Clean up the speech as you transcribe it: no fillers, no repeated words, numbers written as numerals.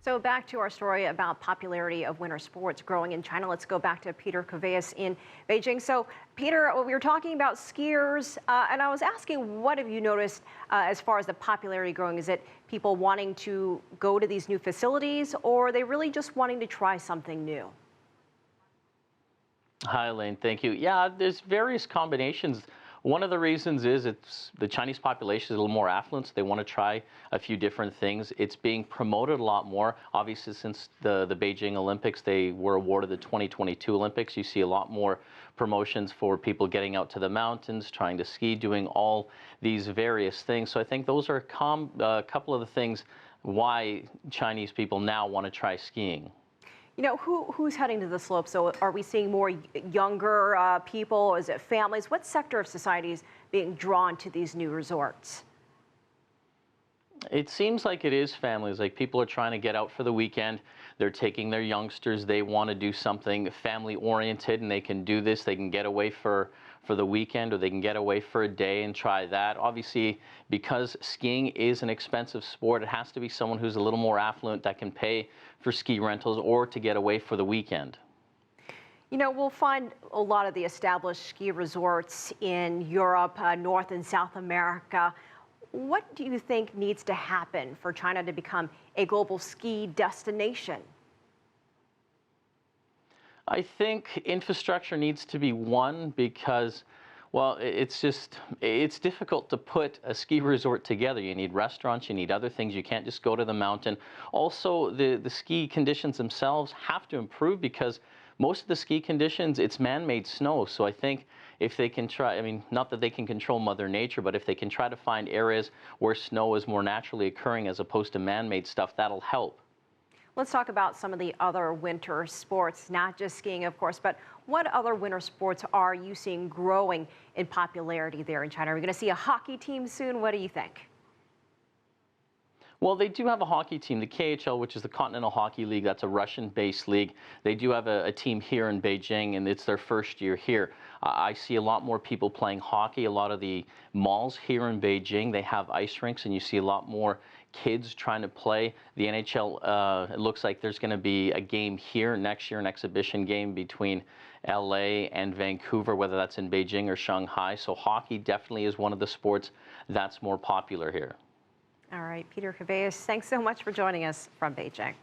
So back to our story about popularity of winter sports growing in China. Let's go back to Peter Koveos in Beijing. So Peter, we were talking about skiers, and I was asking, what have you noticed as far as the popularity growing? Is it people wanting to go to these new facilities, or are they really just wanting to try something new? Hi, Elaine. Thank you. Yeah, there's various combinations. One of the reasons is it's the Chinese population is a little more affluent, so they want to try a few different things. It's being promoted a lot more. Obviously, since the Beijing Olympics, they were awarded the 2022 Olympics. You see a lot more promotions for people getting out to the mountains, trying to ski, doing all these various things. So I think those are a couple of the things why Chinese people now want to try skiing. You know, who's heading to the slope? So are we seeing more younger people, or is it families? What sector of society is being drawn to these new resorts? It seems like it is families. Like people are trying to get out for the weekend. They're taking their youngsters. They want to do something family oriented, and they can do this. They can get away for the weekend, or they can get away for a day and try that. Obviously, because skiing is an expensive sport, it has to be someone who's a little more affluent that can pay for ski rentals or to get away for the weekend. You know, we'll find a lot of the established ski resorts in Europe, North and South America. What do you think needs to happen for China to become a global ski destination? I think infrastructure needs to be one because, well, it's difficult to put a ski resort together. You need restaurants, you need other things. You can't just go to the mountain. Also, the ski conditions themselves have to improve because most of the ski conditions, it's man-made snow. So I think if they can try, I mean, not that they can control Mother Nature, but if they can try to find areas where snow is more naturally occurring as opposed to man-made stuff, that'll help. Let's talk about some of the other winter sports, not just skiing, of course, but what other winter sports are you seeing growing in popularity there in China? Are we going to see a hockey team soon? What do you think? Well, they do have a hockey team, the KHL, which is the Continental Hockey League. That's a Russian-based league. They do have a team here in Beijing, and it's their first year here. I see a lot more people playing hockey. A lot of the malls here in Beijing, they have ice rinks, and you see a lot more kids trying to play. The NHL, it looks like there's going to be a game here next year, an exhibition game between LA and Vancouver, whether that's in Beijing or Shanghai. So hockey definitely is one of the sports that's more popular here. All right, Peter Koveos, thanks so much for joining us from Beijing.